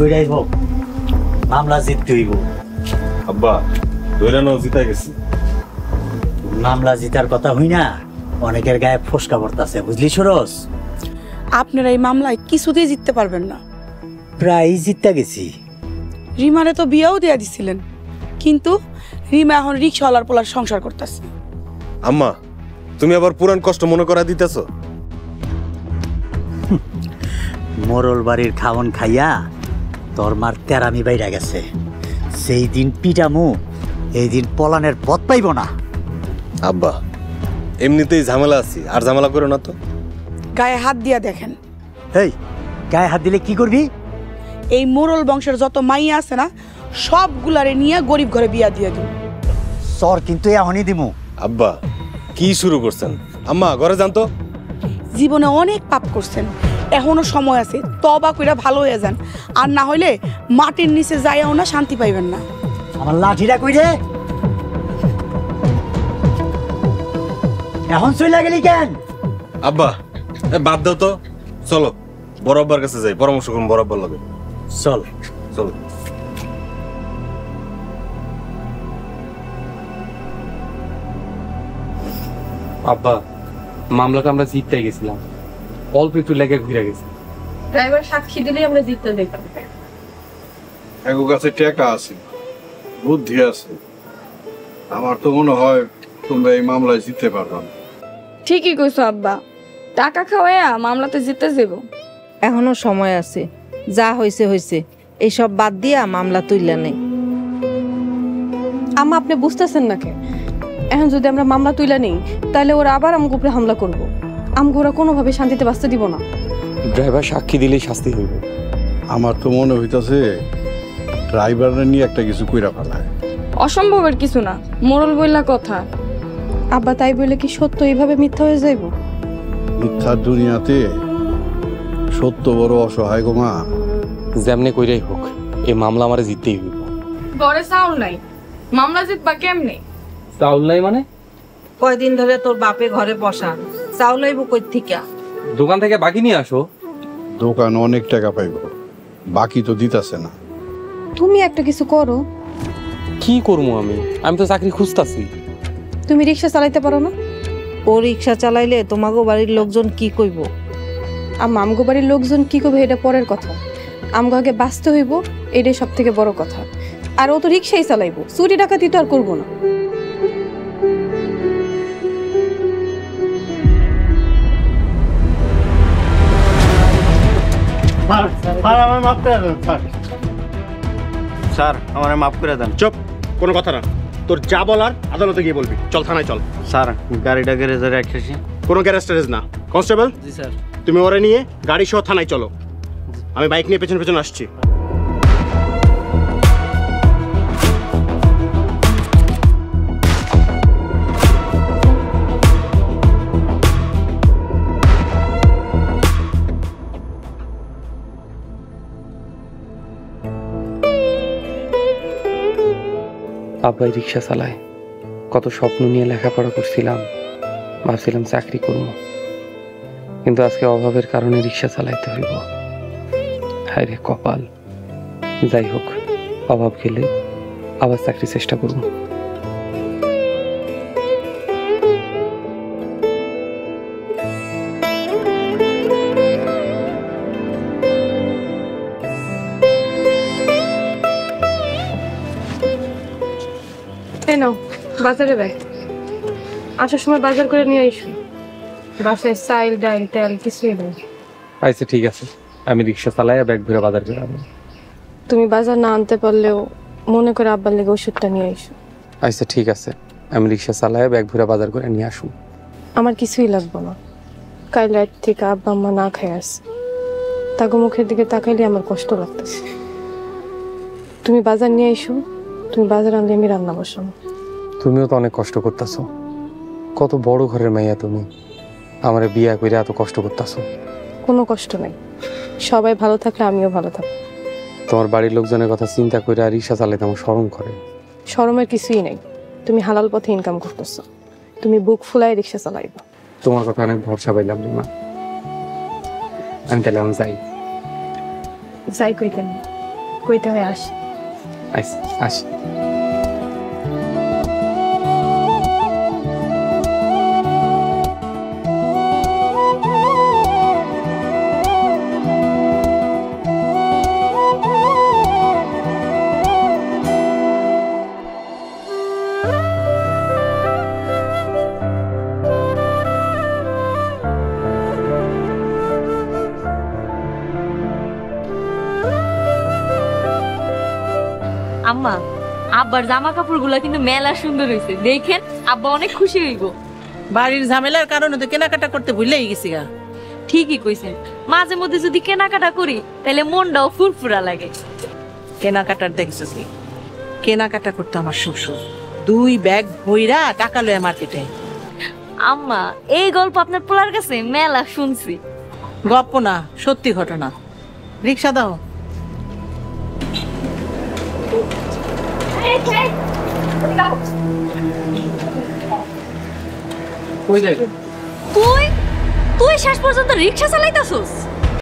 কইরাই হোক মামলা জিততে হইব। আব্বা দৈরানো জিতা গেছি। মামলা জিতার কথা হই না, অনেকের গায়ে ফসকা পড়তাছে, বুঝলি সুরজ? আপনারা এই মামলায় কিছুতেই জিততে পারবেন না। প্রায় জিততে গেছি। রিমারে তো বিয়েও দেয়া দিছিলেন, কিন্তু রিমা এখন রিক্সাওয়ালার পোলার সংসার করতেছে। আম্মা তুমি আবার পুরান কষ্ট মনে করা দিতেছ? মোরল বাড়ির খাওন খাইয়া তোর মার তেরামি বাইরা গেছে। সেই দিন পিটামু, এই দিন পলানের পথ পাইব না। আব্বা এমনিতেই ঝামেলা আছি, আর ঝামেলা করো না তো। গায়ে হাত দিয়া দেখেন। এই গায়ে হাত দিলে কি করবি? এই মোরল বংশের যত মাইয়া আছে না, সবগুলারে নিয়ে গরিব ঘরে বিয়া দিয়ে দিব। সর কিন্তু এখনই দিমু। আব্বা কি শুরু করছেন? আম্মা ঘরে যান তো। জীবনে অনেক পাপ করছেন, এখনো সময় আছে, তবা কইরা ভালো হয়ে যান। আর না হইলে মাটির নিচে যাইয়াও না শান্তি পাইবেন না। আমার লাঠিটা কই রে? এখন চলে গেলি কেন? আব্বা বাদ দাও তো, চলো বড় আব্বার কাছে যাই, পরামর্শ করুন বড় আব্বার লাগে। চল চলো। আব্বা মামলাটা আমরা জিততে গেছিলাম, অল্প একটু লেগে ঘুরে গেছি। ড্রাইভার সাক্ষী দিলেই আমরা জিততে দেখতাম। এগো কাছে টাকা আছে, বুদ্ধি আছে, আমার তো মনে হয় তোমরা এই মামলায় জিততে পারবা না। ঠিকই কইছো আব্বা, টাকা খাওয়াইয়া মামলাতে জিততে যাবো। এখনো সময় আছে, যা হয়েছে হয়েছে, এইসব বাদ দিয়া মামলা তুইলা নেই। আম্মা আপনি বুঝতেছেন না কে? এখন যদি আমরা মামলা তুইলা নেই, তাহলে ওরা আবার আমাকে উপরে হামলা করবো। আমাকে ওরা কোনোভাবে শান্তিতে বাঁচতে দিব না। ড্রাইভার সাক্ষী দিলেই শাস্তি হইব। আমার তো মনে হইতাছে ড্রাইভারের নিয়ে একটা কিছু কইরা ফেলায়। অসম্ভবের কিছু না, মোরল বইলা কথা। আব্বা তাই বলে কি সত্য এইভাবে মিথ্যা হয়ে যাইব? মিথ্যার দুনিয়াতে সত্য বড় অসহায় গো মা। যেমনে কইরাই হোক এই মামলা আমারে জিততেই হইব। ঘরে চাউল নাই, মামলা জিতবা কেমনে? চাউল নাই মানে? কয়দিন ধরে তোর বাপে ঘরে বসা, চাউল আইব কই থিকা? দোকান থেকে বাকি নিয়ে আসো। দোকান অনেক টাকা পাইব, বাকি তো দিতাছে না। তুমি একটা কিছু করো। কি করবো আমি? আমি তো চাকরি খুঁজতাছি। তুমি রিক্সা চালাইতে পারো না? ও রিক্সা চালাইলে তোমাগো বাড়ির লোকজন কি কইব? আমগো বাড়ির লোকজন কি করবে এটা পরের কথা, আমগো আগে বাঁচতে হইব, এটাই সব থেকে বড় কথা। আর ও তো রিক্সাই চালাইবো, চুরি ডাকাতি তো আর করবো না। স্যার আমার মাফ করে দেন। চুপ, কোনো কথা না। তোর যা বলার আদালতে গিয়ে বলবি। চল থানায় চল। স্যার গাড়িটা গ্যারেজে রেখেছি। কোনো গ্যারেজ ট্যারেজ না। কনস্টেবল, জি স্যার। তুমি ওরে নিয়ে গাড়ি সহ থানায় চলো, আমি বাইক নিয়ে পেছন পেছন আসছি। আব্বাই রিক্সা চালায়, কত স্বপ্ন নিয়ে লেখাপড়া করছিলাম, ভাবছিলাম চাকরি করব, কিন্তু আজকে অভাবের কারণে রিক্সা চালাইতে হইব। হায় রে কপাল। যাই হোক, অভাব গেলে আবার চাকরি চেষ্টা করব। এই নাও বাজারে ব্যাগ, আসার সময় বাজার করে নিয়ে আইসো। বাসায় চাইল ডাইল তেল কিছুই নেই। আচ্ছা ঠিক আছে, আমি রিক্সা চালাই ব্যাগ ভরে বাজার করে আনবো। তুমি বাজার না আনতে পারলেও মনে করে আব্বার লেগে ওষুধটা নিয়ে আইসো। আচ্ছা ঠিক আছে, আমি রিক্সা চালাই ব্যাগ ভরে বাজার করে নিয়ে আসবো। আমার কিছুই লাগবে না, কাল রাত থেকে আব্বা আম্মা না খেয়ে আসে, তাকে মুখের দিকে তাকাইলে আমার কষ্ট লাগতেছে। তুমি বাজার নিয়ে আইসো, তুমি বাজার আনলে আমি রান্না বসাবো। তুমিও তো অনেক কষ্ট করতেছো, কত বড় ঘরের মাইয়া তুমি, আমার বিয়া করে এত কষ্ট করতেছো। কোনো কষ্ট নাই, সবাই ভালো থাকলে আমিও ভালো থাকবো। তোমার বাড়ির লোকজনের কথা চিন্তা করে আর রিক্সা চালাইতে আমার শরম করে। শরমের কিছুই নাই, তুমি হালাল পথে ইনকাম করতেছো, তুমি বুক ফুলায় রিক্সা চালাইবা। তোমার কথা অনেক ভরসা পাইলাম না, আমি তাহলে আমি যাই। যাই কইতেন কইতে হয় আসি। আসি। আম্মা, আব্বার জামা কাপড়গুলো কিন্তু মেলা সুন্দর হয়েছে, দেখেন আব্বা অনেক খুশি হইব। বাড়ির ঝামেলার কারণে তো কেনাকাটা করতে ভুলেই গেছি গা। ঠিকই কইছেন, মাঝে মধ্যে যদি কেনাকাটা করি তাহলে মনটাও ফুরফুরা লাগে। কেনাকাটার দেখছো কি, কেনাকাটা করতে আমার শ্বশুর 2 ব্যাগ ভইরা টাকা লয়ে মার্কেটে। আম্মা, এই গল্প আপনার পোলার কাছে মেলা শুনছি। গপ্প না, সত্যি ঘটনা। রিক্সা দাও। তুই শেষ পর্যন্ত রিক্সা চালাইতাছস?